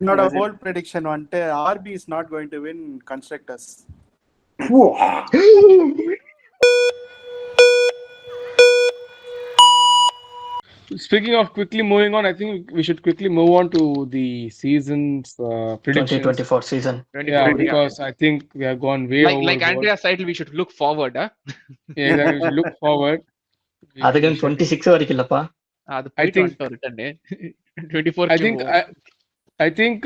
என்னோட bold prediction வந்துட்டு RB is not going to win constructors. Speaking of quickly moving on, I think we should quickly move on to the season's predictions. 2024 season. Yeah, because I think we have gone way overboard. Like Andrea's title, we should look forward. Yeah, exactly. We should look forward. அதுக்கு 26 வரைக்கும் இல்லப்பா. அது போயிட்டு வந்துட்டோம் return 24. I think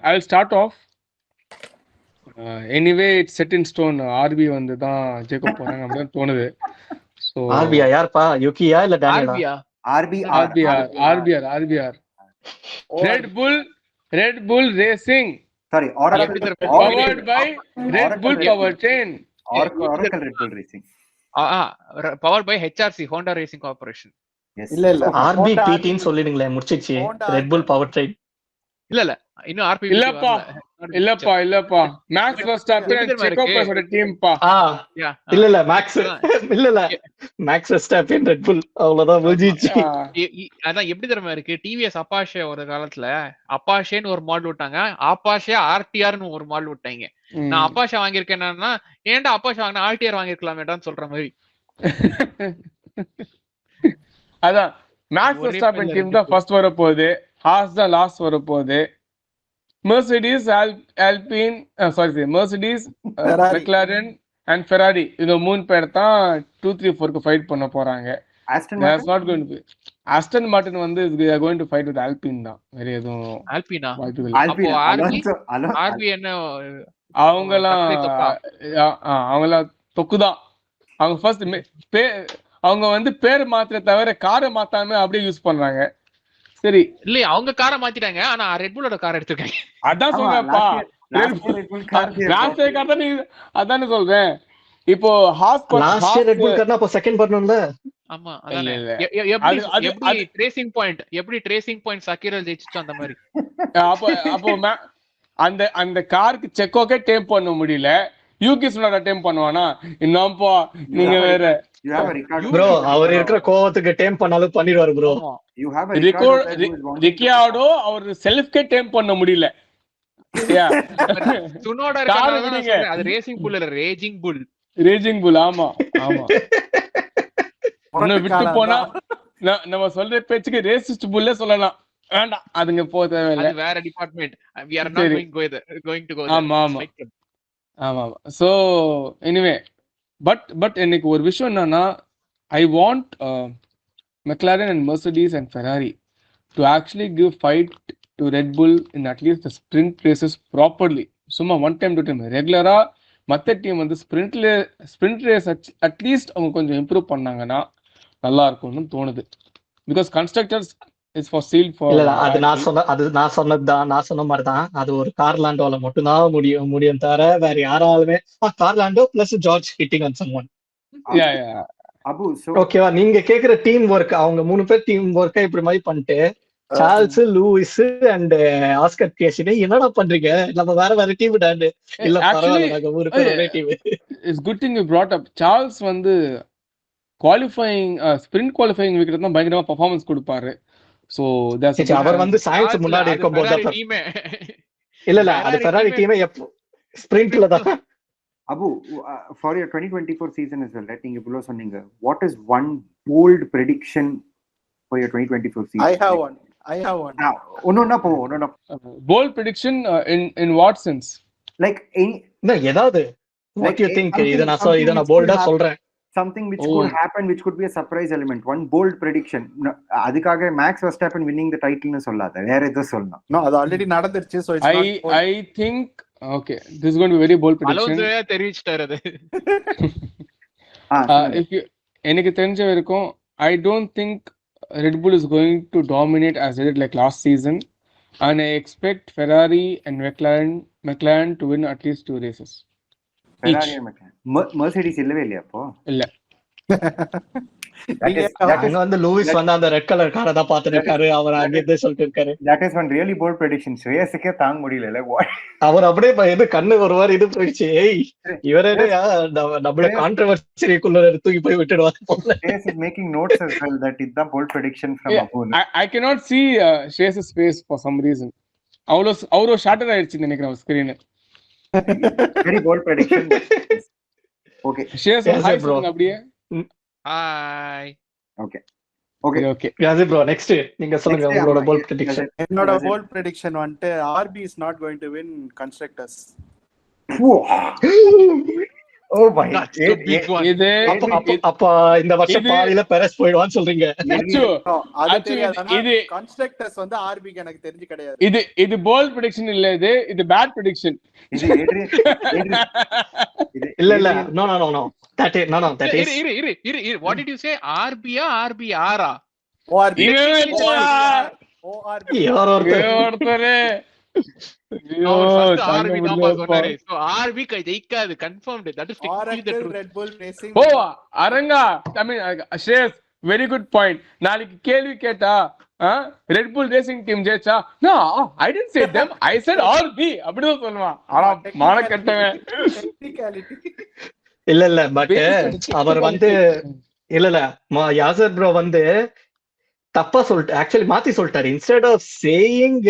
I'll start off. Anyway, it's set in stone. RB வந்து தான் ஜெயிக்க போறாங்க அப்படிதான் தோணுது. So RB யார்ப்பா? யுகியா இல்ல டேனியலா? RBR. Red Bull Racing. Sorry, powered by Red Bull Powertrain. Oracle Red Bull Racing. Powered by HRC, Honda Racing Corporation. Yes. இல்ல RB PT ன்னு சொல்லிடுங்களே முடிச்சிச்சு. Red Bull Powertrain. இல்ல இன்னும் RB இல்லப்பா மேக்ஸ் வெர்ஸ்டாப்பன் செக்கோ பர்சோட டீம் பா. இல்ல maths Verstappen Red Bull அவ்வளவுதான் முடிஞ்சிச்சு. அதான் எப்படி தெரியுமா இருக்கு, டிவிஎஸ் அப்பாஷே ஒரு காலத்துல அப்பாஷேன்னு ஒரு மாடல் விட்டாங்க, அப்பாஷே ஆர்டிஆர்னு ஒரு மாடல் விட்டாங்க. நான் அப்பாஷே வாங்கியிருக்கேன், என்னன்னா ஏன்டா அப்பாஷே வாங்கினா ஆர்டிஆர் வாங்கிருக்கலாமேடான்னு சொல்ற மாதிரி. அதான் மேக்ஸ் வெர்ஸ்டாப்பன் டீம் தான் ஃபர்ஸ்ட் வர போகுது, ஹாஸ் தான் லாஸ்ட் வர போகுது. Mercedes, McLaren and Ferrari இந்த மூணு பேர் தான் 2-3-4க்கு ஃபைட் பண்ண போறாங்க. Aston Martin வந்து they are going to fight with Alpine தான். வேற எதுவும் Alpina வாய்ப்புகள் அப்போ RB என்ன அவங்கலாம் தொக்குதான். அவங்க ஃபர்ஸ்ட் அவங்க வந்து பேர் மாத்திர தவிர காரை மாத்தாம அப்படியே யூஸ் பண்றாங்க. சரி இல்ல அவங்க காரை மாத்திட்டாங்க, ஆனா ரெட் புல்லோட கார் எடுத்துருக்காங்க. அதான் சொல்றேன்ப்பா, அதானே சொல்றேன். இப்போ ரெட் புல் கார்னா அப்ப செகண்ட் பண்ணனும்ல. ஆமா அதானே. எப்படி ட்ரேசிங் பாயிண்ட் சக்கீரல் ஜெயிச்சுச்சு அந்த மாதிரி. அப்போ அந்த காருக்கு செக்கோக்கே டேம் பண்ண முடியல, யூகி சுனோட டேம் பண்ணுவானா? என்னப்பா நீங்க வேற bro, அவர் இருக்கிற கோவத்துக்கு டேம் பண்ணாலும் பண்ணிடுவாரு bro. You have a Ricardo அவர் செல்ஃப்கே டேம் பண்ண முடியல. சுனோட அது ரேசிங் புல் இல்ல, ரேஜிங் புல். ஆமா ஒன்னு விட்டு போனா நம்ம சொல்ற பேச்சுக்கு ரேசிஸ்ட் புல்லே சொல்லலாம். வேண்டாம், அதுங்க போக தேவையில்லை, வேற department. we are not going to go there. ஆமா. So anyway, but எனக்கு ஒரு விஷயம் என்னன்னா, I want McLaren and Mercedes and Ferrari to actually give fight to Red Bull in at least the sprint races properly. சும்மா one time to time ரெகுலரா மற்ற team வந்து sprint race at least அவங்க கொஞ்சம் இம்ப்ரூவ் பண்ணாங்கன்னா நல்லா இருக்கும்னு தோணுது. Because constructors is for seal for. இல்ல அது நான் சொன்ன மாதிரி தான். அது ஒரு கார்லாண்டோல மட்டும் தான் முடியும் தவிர வேற யாராலுமே. கார்லாண்டோ plus George hitting on someone. ஓகேவா, நீங்க கேக்குற டீம் ஒர்க், அவங்க 3 பேர் டீம் ஒர்க்கா இப்படி மாதிரி பண்ணிட்டு சார்ல்ஸ், லூயிஸ் அண்ட் ஆஸ்கர் கேசினே என்னடா பண்றீங்க? நம்ம வேற டீம் டாண்டு. இல்ல பரவாயில்லை, நாங்க 3 பேர் ஒரே team. It's good thing you brought up. Charles வந்து குவாலிஃபையிங் ஸ்பிரிண்ட் குவாலிஃபையிங் வீக்ல தான் பயங்கரமா பெர்ஃபார்மன்ஸ் கொடுப்பாரு. சோ அவர் வந்து சயின்ஸ் முன்னாடி இருக்கும்போது இல்ல அது ஃபெராரி டீமே எப்போ ஸ்பிரிண்ட்ல தான். Abu, for your 2024 season as well, right? நீங்க இவ்ளோ சொன்னீங்க. What is one bold prediction for your 2024 season? I have one. ஒன்னொன்னா bold prediction in what sense? Like ஏதாவது what you think? இத நான் போல்டா சொல்றேன். Something which could happen, which could be a surprise element. One bold prediction. அதுக்காக Max Verstappen winning the title னு சொல்லாத, வேற ஏதோ சொல்லணும். No, அது ஆல்ரெடி நடந்துருச்சு. So I think okay, this is going to be very bold prediction. Alonso தெரிவிச்சிட்டாரு அது. எனக்கு தெரிஞ்ச வரைக்கும் I don't think Red Bull is going to dominate as they did like last season, and I expect Ferrari and McLaren to win at least 2 races. Ferrari and McLaren. Mercedes இல்லவே இல்லையா அப்போ? இல்ல. அங்க வந்து லூயிஸ் வந்து அந்த red colour காரை தான் பாத்துட்டாரு. அவர் அங்கே சொல்லிட்டு இருக்காரு. That is one really bold prediction. ஸ்ரேயஸுக்கே தாங்க முடியல. அவர் அப்படியே இது கண்ணு ஒருவார் இது போயிடுச்சு. இவரே நம்மள கான்ட்ரோவர்சிக்குள்ள தூக்கி போய் விட்டுடுவார். Shreyas is making notes as well that it's the bold prediction from Abu. I cannot see Shreyas' face for some reason. அவ்வளோ ஷார்ட்டர் ஆயிடுச்சு நினைக்கிறேன் screen. Very bold prediction. Okay. Cheers Yes, hi bro. சொல்லுங்க அப்படியே. Hi. Okay. Okay. Okay யாசி bro next நீங்க சொல்லுங்க Next, உங்களோட ஆமா, போல்ட் ப்ரெடிக்ஷன். என்னோட bold prediction வந்துட்டு RB is not going to win constructors. Oh my. That's the big one. இது அப்ப இந்த வருஷம் இது- பாதியில பெரஸ் போயிடுவான்னு சொல்றீங்க. அச்சு, No, அது Actually, தெரியாது. ஆனா இது- constructors வந்து RB க்கு எனக்கு தெரிஞ்சு கிடையாது. இது போல்ட் ப்ரெடிக்ஷன் இல்ல, இது பேட் ப்ரெடிக்ஷன். இது Adrian. இல்ல இல்ல no no no no that is இரு. What did you say? RB-யா RBR-ஆ? ORB. ORB. யாரோ ஒருத்தர் ஒருத்தரு அவர் first RB தான் சொன்னாரு. So RB கை ஜெயிக்காது confirmed. That is the Oracle, truth. Red Bull Racing. ஓ அரங்கா ஷேர்ஸ் வெரி குட் பாயிண்ட். நாளைக்கு கேள்வி கேட்டா ரெட் புல் ரேசிங் டீம் ஜெயிச்சா no I didn't say them I said RB அப்படிதான் சொல்லுவான். ஆனா மான கட்டவன் Technicality. இல்ல பட் அவர் வந்து இல்ல யாசர் ப்ரோ வந்து தப்பா சொல்லிட்டு ஆக்சுவலி மாத்தி சொல்லிட்டாரு. Instead of saying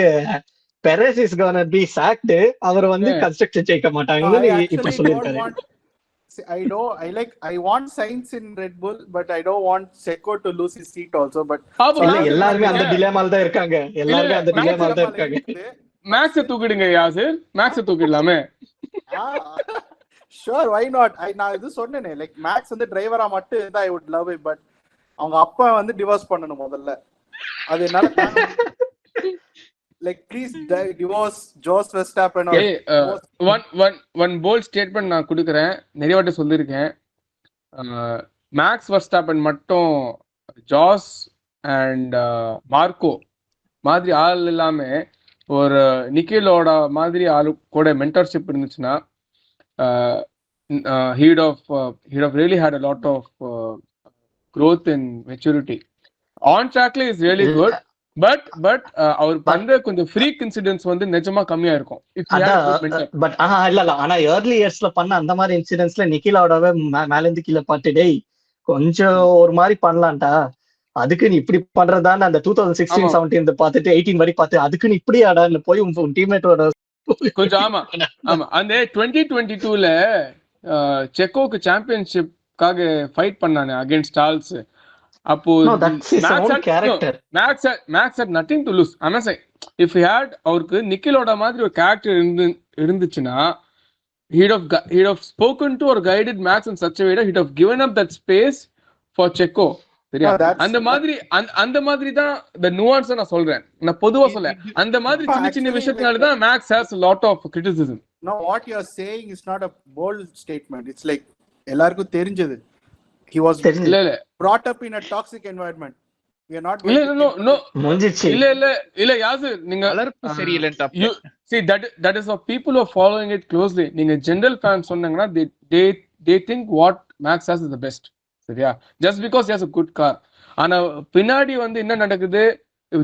Perez is gonna be sacked, அவர் வந்து கன்ஸ்ட்ரக்ஷன் ஜெயிக்க மாட்டாங்கன்னு I இப்ப actually don't சொல்லிருக்காரு. want. See, I want Sainz in Red Bull, but I don't want Checo to lose his seat also. But இல்ல எல்லாருமே அந்த டிலேமால தான் இருக்காங்க. எல்லாருமே அந்த டிலேமால தான் இருக்காங்க. மேக்ஸ தூக்கிடுங்க யாசர், மேக்ஸ தூக்கிடலாமே. Sure why not. நான் இது சொன்னேனே லைக் மேக்ஸ் வந்து டிரைவரா மட்டும் இருந்தா I would love it. But அவங்க அப்பா வந்து டிவோர்ஸ் பண்ணணும் முதல்ல. அது என்னால like please divorce Jos Verstappen. One bold statement நான் கொடுக்குறேன், நிறைய வாட்டி சொல்லியிருக்கேன். மேக்ஸ் வெர்ஸ்டாப்பன் மட்டும் ஜாஸ் அண்ட் மார்க்கோ மாதிரி ஆள் இல்லாம ஒரு நிக்கிலோட மாதிரி ஆளு கூட மென்டர்ஷிப் இருந்துச்சுன்னா he'd have really had a lot of growth and maturity. On trackல is really good, but அவர் பண்ற கொஞ்சம் ஃப்ரீக் இன்சிடென்ட்ஸ் வந்து நிஜமா கம்மியா இருக்கும். பட் இல்ல ஆனா ஏர்லி இயர்ஸ்ல பண்ண அந்த மாதிரி இன்சிடென்ட்ஸ்ல நிக்கிலோடவே மேல இருந்து கீழே பாட்டு டேய் கொஞ்சம் ஒரு மாதிரி பண்ணலாம்டா, அதுக்கு நீ இப்படி பண்றதான்னு அந்த 2016-17 பார்த்துட்டு 18 வரை பார்த்து அதுக்கு நீ இப்படி ஆடான்னு போய் உன் டீம்மேட்டோட கொஞ்சம் ஆமா அந்த 2022ல செக்கோக்கு சாம்பியன்ஷிப்காக ஃபைட் பண்ணானே அகைன்ஸ்ட் ஸ்டால்ஸ். அப்போ maths had nothing to lose. I'm saying if he had அவருக்கு நிக்கிலோட மாதிரி ஒரு கேரக்டர் இருந்துச்சுன்னா he'd have spoken to or guided Max in such a way that he'd have given up that space for Checo. சரியா? அந்த மாதிரி தான் the nuance நான் சொல்றேன், நான் பொதுவா சொல்ல. அந்த மாதிரி சின்ன விஷயத்தினால தான் Max has a lot of criticism. No, what you are saying is not a bold statement. It's like எல்லாருக்கும் தெரிஞ்சது. He was brought up in a toxic environment. We are not no முடிஞ்சிச்சு. இல்ல யாசு நீங்க வளர்ப்பு சரியில்லைன்னு you see that is for people who are following it closely. நீங்க general fans சொன்னீங்கன்னா they think what Max has is the best. சரியா? just because he has a good car. ஆனா பின்னாடி வந்து என்ன நடக்குது,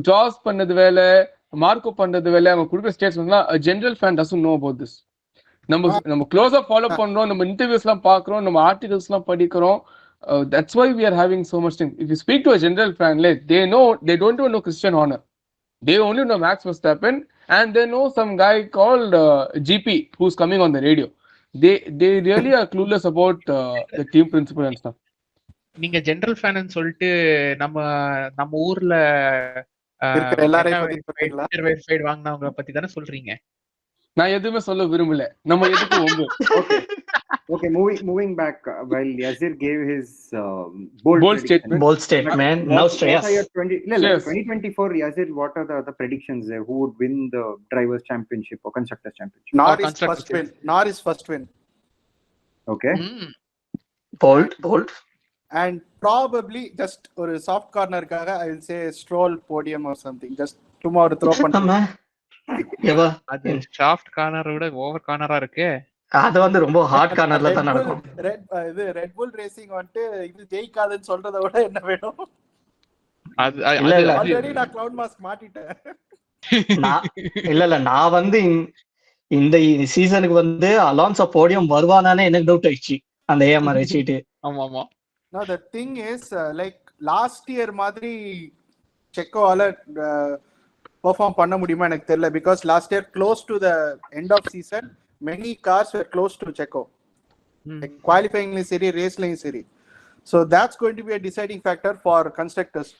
ஜாஸ் பண்ணது வேலை, மார்க்கோ பண்றது வேலை, அவங்க கொடுக்குற ஸ்டேட்மெண்ட்னா general fan doesn't know about this. நம்ம க்ளோஸா ஃபாலோ பண்றோம், நம்ம இன்டர்வியூஸ் எல்லாம் பாக்குறோம், நம்ம ஆர்டிகல்ஸ் எல்லாம் படிக்கிறோம். That's why we are having so much thing. If you speak to a general fan, like they don't even know Christian Horner. They only know Max Verstappen and they know some guy called GP who's coming on the radio. They really are clueless about the team principle and stuff. நீங்க general fan சொல்லிட்டு நம்ம ஊர்ல verified வாங்குனவங்க பத்தி தானே சொல்றீங்க? நான் எதுவுமே சொல்ல விரும்பல, நம்ம எதுக்கு ஒன்று. Okay, moving back, while Yazir gave his bold statement, now Shreyas. 2024 Yazir, what are the other predictions there? Who would win the drivers championship or constructors championship? Norris first win. Okay. Bold. And probably just ஒரு soft corner காக I will say Stroll podium or something. Just tomorrow throw பண்ணு. அது soft corner விட over கார்னரா இருக்கு. அது வந்து ரொம்ப heart கார்னர்ல தான் நடக்கும். ரெட் புல் ரேசிங் வந்து இது ஜெயிக்காதுன்னு சொல்றத விட என்ன வேணும்? ஆல்ரெடி நான் கிளவுட் மாஸ்க் மாட்டிட்டேன். இல்ல நான் வந்து இந்த சீசனுக்கு வந்து அலான்சோ போடியம் வருவானானே எனக்கு டவுட் ஆயிடுச்சு அந்த ஏஎம்ஆர் வச்சிட்டு. ஆமா. No, the thing is like last year மாதிரி செக்கோவால பெர்ஃபார்ம் பண்ண முடியுமா எனக்கு தெரியல. Because last year close to the end of season many cars were close to Checo, குவாலிஃபைங்லையும் சரி ரேஸ்லையும் சரி. So that's going to be a deciding factor for constructors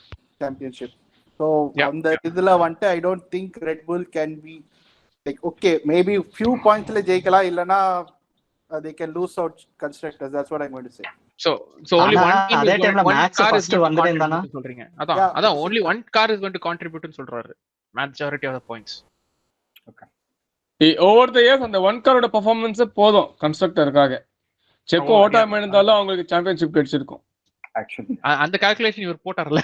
championship. So அந்த இதுல வந்துட்டு I don't think Red Bull can be like okay maybe few பாயிண்ட்ஸ்ல ஜெயிக்கலாம், இல்லனா they can lose out constructors. That's what I'm going to say. So only one team அதே is டைம்ல going, one Max car is first going to வந்திருந்தானா contribute சொல்றீங்க. அதான் only one car is going to contribute ன்னு சொல்றாரு majority of the points. Over the years அந்த one காரோட performance போதும் கன்ஸ்ட்ரக்டருக்காக. செக்கோ ஓட்டாம இருந்தாலும் அவங்களுக்கு சாம்பியன்ஷிப் கிடைச்சிருக்கும். Actually அந்த கால்குலேஷன் இவர் போட்டார்ல.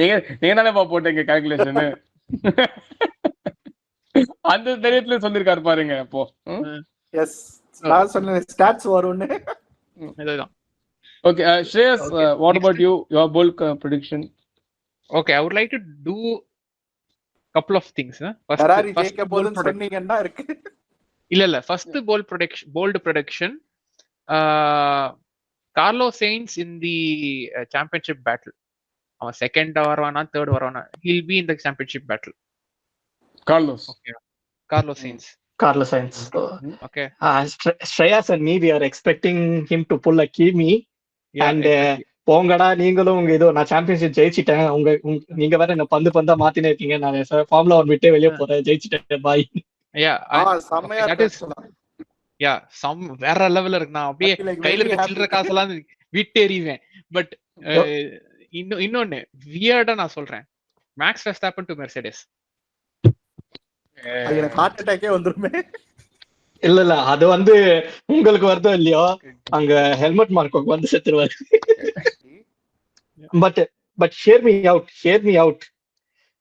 நீங்க தானே போட்டீங்க கால்குலேஷன். அந்த தைரியத்துல சொல்லிருக்காரு பாருங்க. அப்போ எஸ் நான் சொன்ன ஸ்டாட்ஸ் வரும்னு. இதுதான். Okay, Shreyas, what about you? Your bold prediction? Okay, I would like to do couple of things. Ferrari ஜெயிக்க போகுதுன்னு சொன்னீங்கன்னா இருக்கு. இல்ல first bold prediction, Carlos Sainz in the championship battle. அவன் செகண்ட் வரவானா தேர்ட் வரவானா, he'll be in the championship battle. Carlos. Okay. Carlos Sainz. Okay. Shreyas and me, we are expecting him to pull a Kimi. Yeah, and exactly. போங்கடா நீங்களும் உங்க இதோ நான் championship ஜெயிச்சிட்டேன், நீங்க வேற என்ன பந்து மாத்தினே இருக்கீங்க, நான் ஃபார்முலா 1 விட்டே வெளியே போறேன், ஜெயிச்சிட்டேன் பாய். செமையா வேற லெவல்ல இருக்கு. நான் அப்படியே கையில இருக்க சில்லற காசெல்லாம் விட்டேறிவேன். பட் இன்னொன்னு வியர்டா நான் சொல்றேன், மேக்ஸ் வெர்ஸ்டாப்பன் டு மெர்சிடிஸ். எனக்கு ஹார்ட் அட்டாக்கே வந்துருமே. இல்ல அது வந்து உங்களுக்கு வருதோ இல்லையோ அங்க ஹெல்மெட் மார்க்கோக்கு வந்து செத்துருவாரு. But hear me out.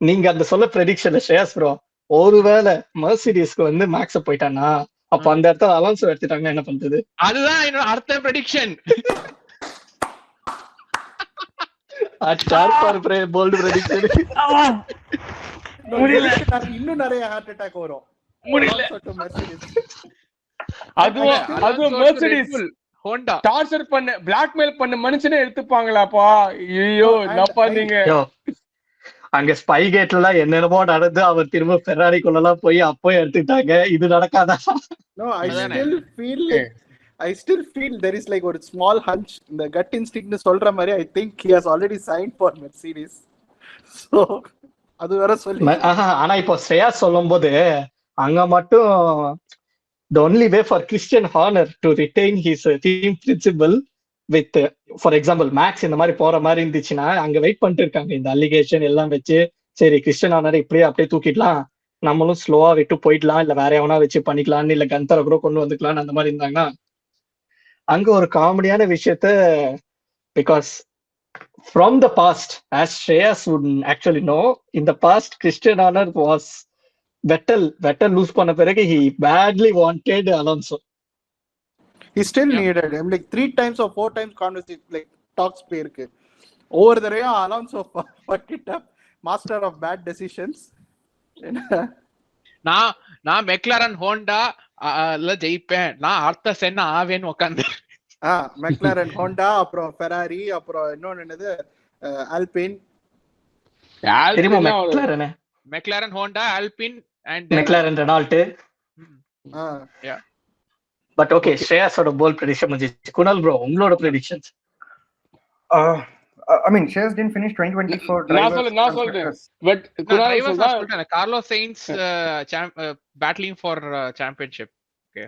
நீங்க அந்த சொல்ல ப்ரெடிக்ஷன்ல ஷ்ரேயஸ் ப்ரோ, ஒருவேளை மெர்சிடிஸ்க்கு வந்து மேக்ஸ் போயிட்டானா அப்ப அந்த இடத்துல அலோன்சோ எடுத்துட்டாங்கன்னா என்ன பண்றது? அதுதான் என்னோட அடுத்த ப்ரெடிக்ஷன். Bolt prediction. இன்னும் நிறைய ஹார்ட் அட்டாக் வரும். அதுவும் மெர்சிடிஸ் ஹோண்டா டார்ச்சர் பண்ண பிளாக்மெயில் பண்ண மனுஷனே எடுத்துப்பாங்களாப்பா? ஐயோ என்னப்பா நீங்க. அங்க ஸ்பை கேட்ல என்னென்னமோ நடந்து அவர் திரும்ப ஃபெராரிக்குள்ளலாம் போய் அப்போ எடுத்துட்டாங்க. இது நடக்காதா? No, I still feel there is like ஒரு small hunch, இந்த gut instinct னு சொல்ற மாதிரி I think he has already signed for Mercedes. So அது வேற சொல்லி ஆனா இப்போ ஸ்ரேயாஸ் சொல்லும்போது அங்க மட்டும் the only way for Christian Horner to retain his team principal with for example Max இந்த மாதிரி போற மாதிரி இருந்துச்சுன்னா அங்க வெயிட் பண்ணிட்டு இருக்காங்க. இந்த அலிகேஷன் எல்லாம் வச்சு சரி கிறிஸ்டியன் ஹார்னர் இப்படியே அப்படியே தூக்கிடலாம், நம்மளும் ஸ்லோவா விட்டு போயிடலாம், இல்ல வேற எவனா வச்சு பண்ணிக்கலாம்னு, இல்ல கந்தரை கூட கொண்டு வந்துக்கலாம்னு அந்த மாதிரி இருந்தாங்கன்னா அங்க ஒரு காமெடியான விஷயத்த, because from the past, as Shreyas would actually know, in the past Christian Horner was Vettel lose பண்ண பிறகு he badly wanted Alonso. He still needed him like 3 times or 4 times conversation like talks பேருக்கு. ஒவ்வொரு தடவையும் Alonso fucked it up, master of bad decisions. நான் McLaren Honda ல ஜெயிப்பேன், நான் அடுத்த சென்ன ஆவேன்னு உட்கார்ந்து. மெக்லாரன் ஹோண்டா, அப்புறம் ஃபெராரி, அப்புறம் இன்னொன்னு என்னது Alpine. McLaren Honda, Alpine and McLaren Renault. But okay, ஸ்ரேயாஸோட போல் ப்ரெடிக்ஷன் முடிஞ்சிச்சு. குணால் ப்ரோ உங்களோட predictions? I mean, Shreyas didn't finish 2024 drivers. நான் சொல்றேன். பட் குணால் சொல்றா Carlos Sainz battling for championship. Okay,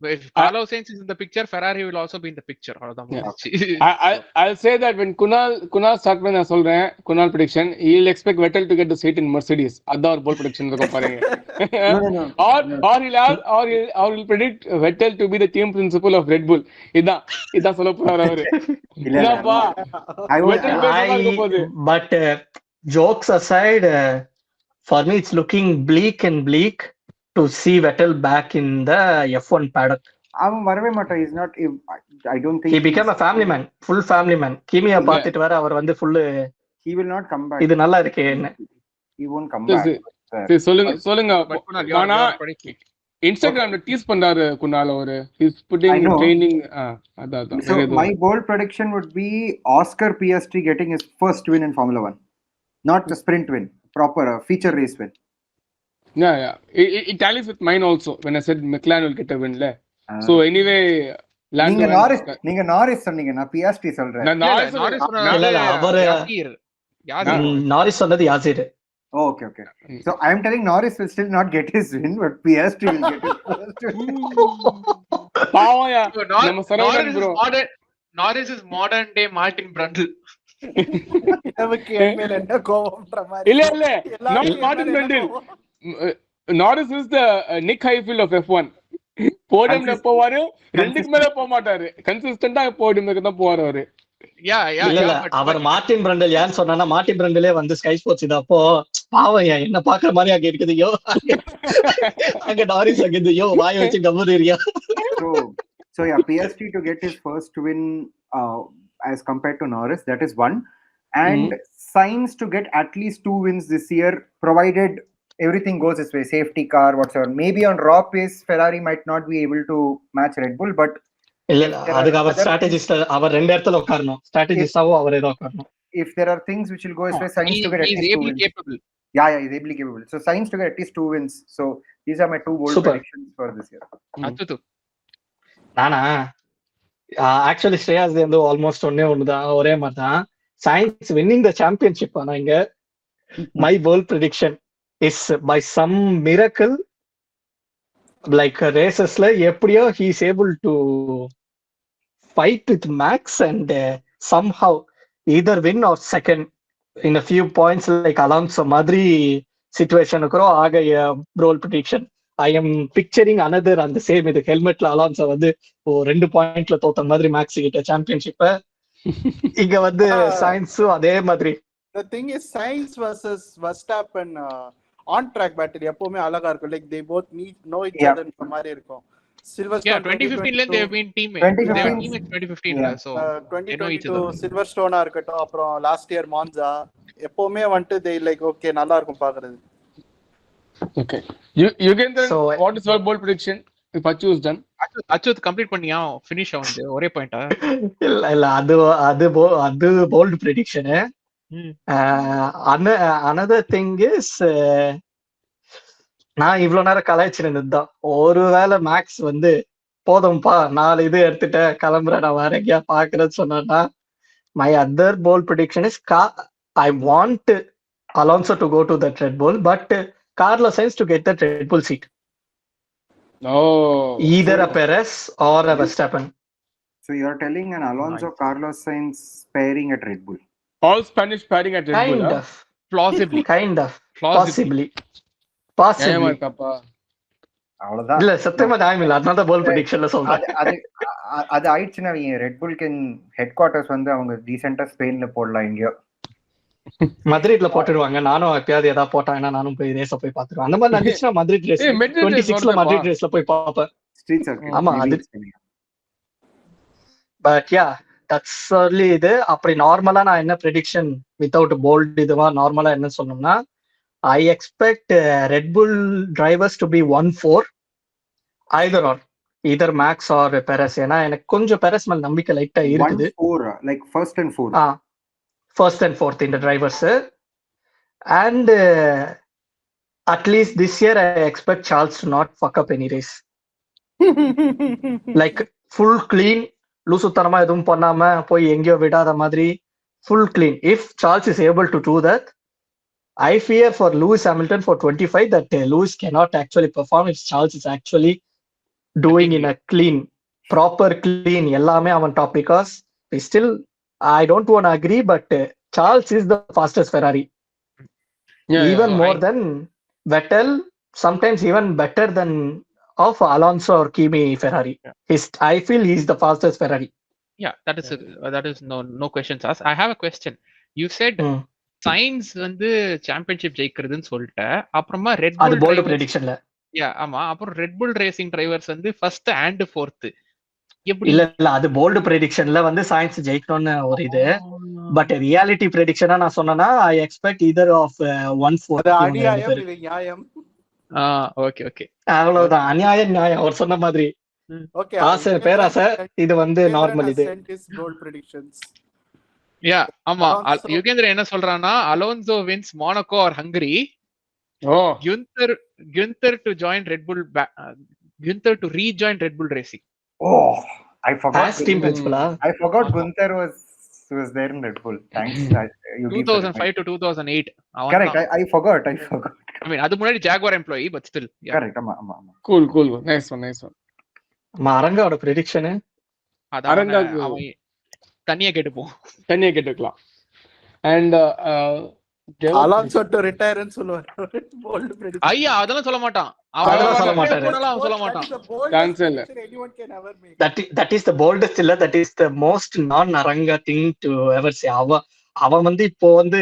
so if Carlos Sainz is in the picture, Ferrari will also be in the picture. I'll say that when Kunal start பண்ண நான் சொல்றேன் Kunal prediction, he'll expect Vettel to get the seat in Mercedes. அதான் ஒரு bold prediction இருக்கும் பாருங்க. or he'll predict Vettel to be the team principal of Red Bull. இதான் சொல்ல போறாரு அவரு. இல்லப்பா Vettel பேசலாம் இருக்க போகுது. But jokes aside, for me it's looking bleak to see Vettel back in the F1 paddock. அவன் வரவே மாட்டான். He's not, I don't think he became a family man, full family man. கிமியா பார்த்துட்டு வர அவர் வந்து full he will not come back. இது நல்லா இருக்கு என்ன, he won't come back. சொல்லுங்க ஆனா இன்ஸ்டாகிராம்ல டீஸ் பண்றாரு குணால் அவரு, he's putting training. அதான் so my bold prediction would be Oscar Piastri getting his first win in Formula 1, not the sprint win. proper feature race win. Yeah. It tallies with mine also when I said McLaren will get a win. So anyway, நீங்க நாரிஸ் சொன்னீங்க, நான் Piastri சொல்றேன். நாரிஸ் சொன்னது Yasser. Okay. So I am telling Norris will still not get his win, but Piastri will get his first win. Norris is modern day Martin Brundle. இல்ல not Martin Brundle. Norris is the Nick Heidfeld of F1. போடியம்ல போவாரு, ரெண்டுக்கு மேல போக மாட்டாரு, கன்சிஸ்டன்டா போடியம்க்கு தான் போவாரு அவரு. அவர் Martin பிரண்டல் ஏன்னு சொன்னா, மார்டின் பிரண்டலே வந்து ஸ்கை ஸ்போர்ட்ஸ் இது அப்போ பாவம் என்ன பாக்குற மாதிரி அங்க இருக்குதுயோ, அங்க டாரிஸ் அங்கதுயோ வாய் வச்சு கம்புறியா. So yeah, Piastri to get his first win as compared to Norris, that is one, and Sainz to get at least 2 wins this year, provided everything goes his way, safety car whatsoever. Maybe on raw pace Ferrari might not be able to match Red Bull, but அதுக்கு அவர் strategist, அவர் ரெண்டு இடத்துல உட்காரணும், ஸ்ட்ராட்டஜிஸ்டாவோ அவரே தான் உட்காரணும். If there are things which will go his way, Sainz to get at least 2 wins. Capable. Yeah, he's ably capable. So Sainz to get at least 2 wins. So these are my 2 bold predictions for this year. அத்துது நானா actually Shreyas வந்து almost ஒண்ணுதான், ஒரே மாதிரி தான். Sainz winning the championship. ஆனா இங்க my bold prediction is by some miracle, like racesல எப்படியோ he is able to fight with Max and somehow either win or second in a few points, like Alonso மாதிரி சிச்சுவேஷனுக்கு ஆக bold prediction. I am picturing another on the same இது ஹெல்மெட்ல Alonso வந்து 2 பாயிண்ட்ல தோத்த மாதிரி maths கிட்ட சாம்பியன்ஷிப்ப இங்க வந்து சைன்ஸும் அதே மாதிரி. The thing is Sainz versus Verstappen on track battery எப்பவுமே அழகா இருக்கும். Like they both know each other இந்த மாதிரி இருக்கும். Silverstone 2015 ல they have been team. 2015 ல so 2022 Silverstone இருக்கட்டும், அப்புறம் லாஸ்ட் இயர் மான்சா, எப்பவுமே வந்து they like okay நல்லா இருக்கும் பாக்குறது. Okay, you can then so, what is your bold prediction if Achu is done? Achu complete பண்ணியா finish ஆவுது ஒரே பாயிண்டா? இல்ல அது bold prediction. Another thing is நான் இவ்வளவு நேரம் கலாய்ச்சிருந்ததுதான், ஒருவேளை மேக்ஸ் வந்து போதும்பா 4 இது எடுத்துட்ட கிளம்புற நான் வேற எங்கேயா பாக்குறேன்னு சொன்னா, my other bold prediction is I want Alonso to go to that Red Bull, but Carlos Sainz to get that Red Bull seat. Either a Perez or a Verstappen. So you are telling an Alonso Carlos Sainz pairing at Red Bull? All Spanish pairing at Red Bull. Kind of. Plausibly. Kind of. Possibly. அவ்வளவுதான். இல்ல சத்தியமா time இல்ல, அதனால தான் போல் ப்ரெடிக்ஷன்ல சொல்றேன். அது ஆயிடுச்சுன்னா red Bull can head quarters வந்து அவங்க டீசென்ட்டா ஸ்பெயின்ல போடலாம், எங்கயோ மத்ரிட்ல போட்டுடுவாங்க. நானும் எப்பயாவது ஏதாவது போட்டாங்கன்னா நானும் போய் ரேஸ போய் பாத்துருவேன். அந்த மாதிரி நடந்துச்சுன்னா மத்ரிட் ரேஸ் 26ல மத்ரிட் ரேஸ்ல போய் பாப்பேன். Street circle. ஆமா அது. பட் யா தட்ஸ் only இது. அப்படி நார்மலா நான் என்ன ப்ரெடிக்ஷன் வித்தவுட் போல்ட் இதுவா நார்மலா என்ன சொன்னோம்னா, I expect Red Bull drivers to be 1-4 either Max or Perez. ஏன்னா எனக்கு கொஞ்சம் பெரஸ் மேல நம்பிக்கை லைட்டா இருக்குது. 1-4 like first and fourth in the drivers. And at least this year I expect Charles to not fuck up any race. Like full clean, லூசுத்தனமா எதுவும் பண்ணாம போய் எங்கேயோ விடாத மாதிரி full clean. If Charles is able to do that, I fear for Lewis Hamilton for 25 that Lewis cannot actually perform if Charles is actually doing in a clean, proper clean எல்லாமே அவன் top, because still I don't want to agree, but Charles is the fastest Ferrari. Even more than Vettel, sometimes even better than of Alonso or Kimi Ferrari. I feel he's the fastest Ferrari. Yeah, that is no questions asked. I have a question. You said Sainz வந்து championship ஜெயிக்கிறதுன்னு சொல்லிட்டு, அப்புறமா red புல் bolt ப்ரெடிக்ஷன்ல ஆமா, அப்புறம் red Bull racing drivers வந்து first and fourth. எப்படி இல்ல அது bolt ப்ரெடிக்ஷன்ல வந்து சயின்ஸ் ஜெயிக்கணும்னு ஒரு இது. பட் ரியாலிட்டி ப்ரெடிக்ஷனா நான் சொன்னேன்னா I expect either of 1-4. நியாயம். ஓகே அவ்வளவுதான். நியாயம் அவர் சொன்ன மாதிரி. ஓகே, ஆசை பேராசை இது வந்து நார்மல். இது bold predictions. யா ஆமா Alonso- யுகேந்திரன் என்ன சொல்றான்னா Alonso wins Monaco or Hungary, ஓ Günther to join Red Bull Günther to rejoin Red Bull Racing. Oh, I forgot. As team principal. I forgot ஆமா. Gunther was there in Red Bull. Thanks. You give the 2005 to 2008 reminder. Correct. I forgot. I mean அது முன்னாடி Jaguar employee but still Correct. ஆமா. Cool nice one நம்ம அரங்காவோட prediction அதான் அரங்காக்கு- அவன் தனியா கேட்டுப்போம். தனியா கேட்டுக்கலாம். அண்ட் Alonso to retire ன்னு சொல்லுவாரு. Bold prediction. ஐயா அதெல்லாம் சொல்ல மாட்டான். அதெல்லாம் சொல்ல மாட்டாரு. அவன் சொல்ல மாட்டான். That is the boldest Chance இல்ல. prediction anyone can ever make. that is the boldest இல்ல, that is the most non Aranga thing to ever say. அவன் வந்து இப்போ வந்து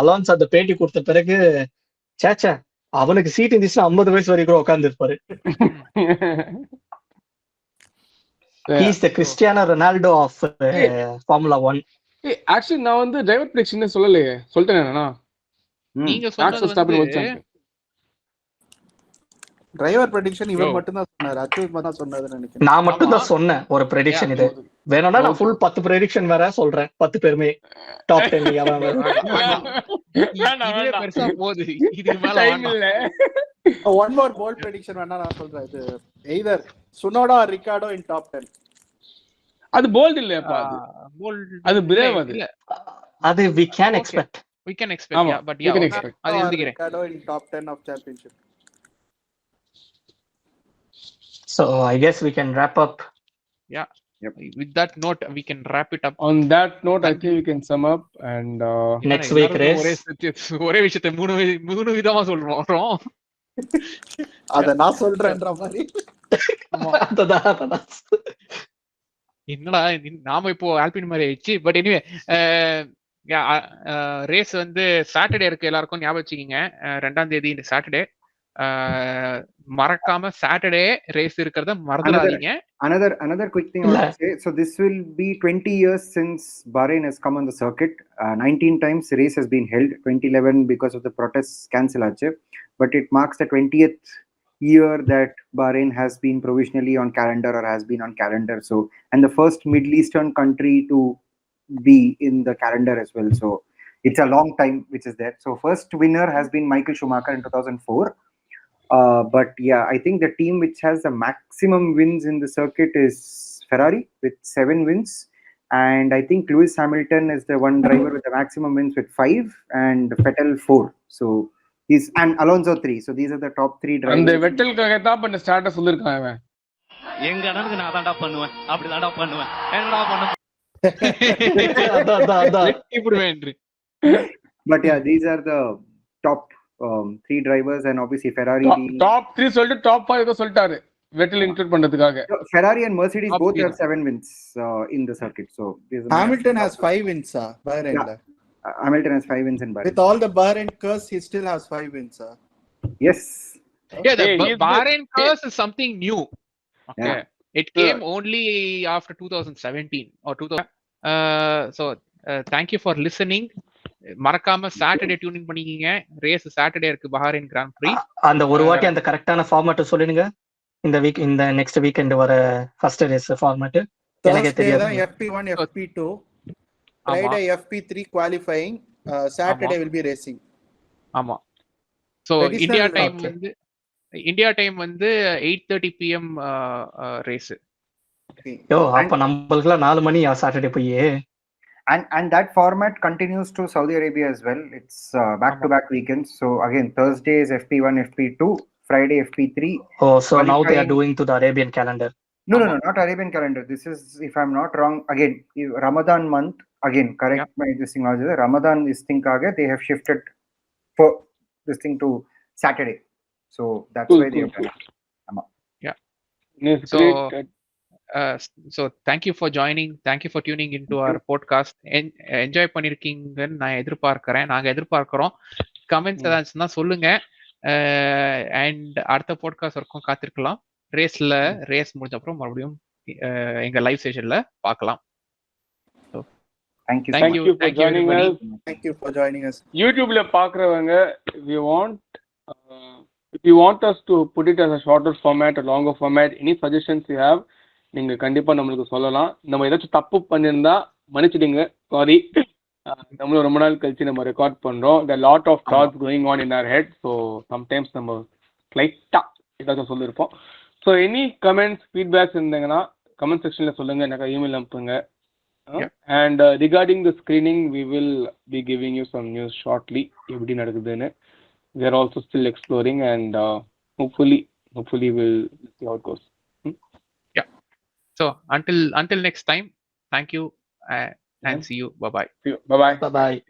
அலான்ஸ் அந்த பேட்டி கொடுத்த பிறகு சேச்சா அவனுக்கு சீட் இருந்துச்சுன்னா 50 வயசு வரைக்கும் கூட உட்கார்ந்து இருப்பாரு. he is the Cristiano Ronaldo of Formula 1. Actually நான் வந்து டிரைவர் ப்ரெடிக்ஷன் சொல்லலையே, சொல்லிட்டேன் என்னன்னா நீங்க Max சொன்னது Verstappen world வந்து champion. டிரைவர் ப்ரெடிக்ஷன் இவன் Yo. மட்டும் தான் சொன்னாரு. அச்சுவல் தான் சொன்னதுன்னு நினைக்கிறேன். நான் மட்டும் தான் சொன்னேன் ஒரு ப்ரெடிக்ஷன் இது. வேணும்னா நான் ஃபுல் 10 ப்ரெடிக்ஷன் வேற சொல்றேன். 10 பேருமே டாப் 10 அவன் இதுவே பெருசா போகுது. இதுக்கு மேல டைம் வேண்டாம். இல்ல. One more bold prediction வேணா நான் சொல்றேன். இது either Tsunoda or Ricardo in top 10. அது போல்ட் இல்லையாப்பா, அது brave அது. இல்ல அது we can Okay. expect. we can expect ஆமா, yeah, but we yeah can okay. expect. அது Or எழுதிக்கிறேன். Ricardo in top 10 of championship. So I guess we can wrap up. With that note we can wrap it up. On that note, I think we can sum up and Next week race. ஒரே விஷயத்தை மூணு விதமா சொல்றோம். அத நான் சொல்றேன்ற மாதிரி. அதான். என்னடா நாம இப்போ ஆல்பின் மாதிரி ஆயிடுச்சு. பட் எனிவே ரேஸ் வந்து சாட்டர்டே இருக்கு, எல்லாருக்கும் ஞாபகம் வச்சுக்கிங்க. 2ஆம் தேதி இந்த சாட்டர்டே மறக்காம சாட்டர்டே ரேஸ் இருக்கிறத மறந்துடாதீங்க. Another quick thing I want to say. So this will be 20 years since Bahrain has come on the circuit. 19 times the race has been held. 2011 because of the protests cancel aachu, but it marks the 20th year that Bahrain has been provisionally on calendar or has been on calendar. So, and the first Middle Eastern country to be in the calendar as well. So it's a long time which is there. So first winner has been Michael Schumacher in 2004. But yeah, I think the team which has the maximum wins in the circuit is Ferrari with 7 wins. And I think Lewis Hamilton is the one driver with the maximum wins with 5 and Vettel 4. So he's and Alonso 3. So these are the top 3 drivers. அந்த வெட்டலுக்காக தான் பண்ண start சொல்லிருக்கான் அவன். எங்க அண்ணனுக்கு நான் தான்டா பண்ணுவேன், அப்படிதான்டா பண்ணுவேன், என்னடா பண்ண அதான். இப்படிவேன். But yeah, these are the top 3 drivers, and obviously Ferrari. Top 3 சொல்லிட்டு டாப் 5 சொல்லிட்டாரு வெட்டல் இன்க்ளூட் பண்றதுக்காக. Ferrari and Mercedes Top both 3. have 7 wins in the circuit. So Hamilton has 5 wins, Bahrain. Yeah. Hamilton has 5 wins in Bahrain. With all the Bahrain curse, he still has 5 wins. Yes. Yeah, the Hey, he's Bahrain curse is something new. Okay. Yeah. It came only after 2017 or 2000. So thank you for listening. மறக்காம Saturday tuning பண்ணிக்கீங்க. Race Saturday இருக்கு Bahrain grand free. அந்த ஒரு வாட்டி அந்த கரெக்டான format சொல்லுங்க. இந்த next weekend வர ஃபர்ஸ்ட் ரேஸ் ஃபார்மட் எனக்கே தெரியாது. FP1, FP2, Friday FP3 qualifying, Saturday will be racing. ஆமா. சோ இந்தியா டைம் வந்து 8:30 PM ரேஸ். யோ அப்ப நம்மளுக்குலாம் 4 மணி சாட்டர்டே போய். And that format continues to Saudi Arabia as well. It's back-to-back weekends. So again, Thursday is FP1, FP2, Friday FP3. Oh, so now they are doing to the Arabian calendar. No, not Arabian calendar. This is, if I'm not wrong, again, Ramadan month. Again, correct my this thing. Ramadan is thing kaage they have shifted for this thing to Saturday. So that's why they have done it. Yeah. So thank you for joining. Thank you for tuning into our podcast. Enjoy பண்ணிருக்கீங்கன்னு நான் எதிர்பார்க்கிறேன். நாங்க எதிர்பார்க்கிறோம். Comments ஏதாச்சுன்னா சொல்லுங்க. And அடுத்த podcast வரைக்கும் காத்திருக்கலாம். Race முடிஞ்ச அப்புறம் மறுபடியும் எங்க லைவ் செஷன்ல பார்க்கலாம். Thank you. Thank you for joining us. Thank you for joining us. YouTubeல பார்க்கறவங்க if you want us to put it as a shorter format, a longer format, any suggestions you have, நீங்க கண்டிப்பா நம்மளுக்கு சொல்லலாம். நம்ம ஏதாச்சும் தப்பு பண்ணிருந்தா மன்னிச்சிடுங்க, சாரி. நம்மளும் ரொம்ப நாள் கழிச்சு நம்ம ரெக்கார்ட் பண்றோம். the lot of thoughts going on in our head, so sometimes நம்ம ஸ்லைட்டா ஏதாச்சும் சொல்லியிருப்போம். ஸோ எனி கமெண்ட்ஸ் ஃபீட்பேக்ஸ் இருந்தீங்கன்னா கமெண்ட் செக்ஷன்ல சொல்லுங்க, எனக்கு இமெயில் அனுப்புங்க. And regarding the screening we will be giving you some news shortly, எப்படி நடக்குதுன்னு. we are also still exploring and hopefully we'll see how it goes. So until next time, thank you and see you. Bye bye. See you. Bye bye. Bye bye.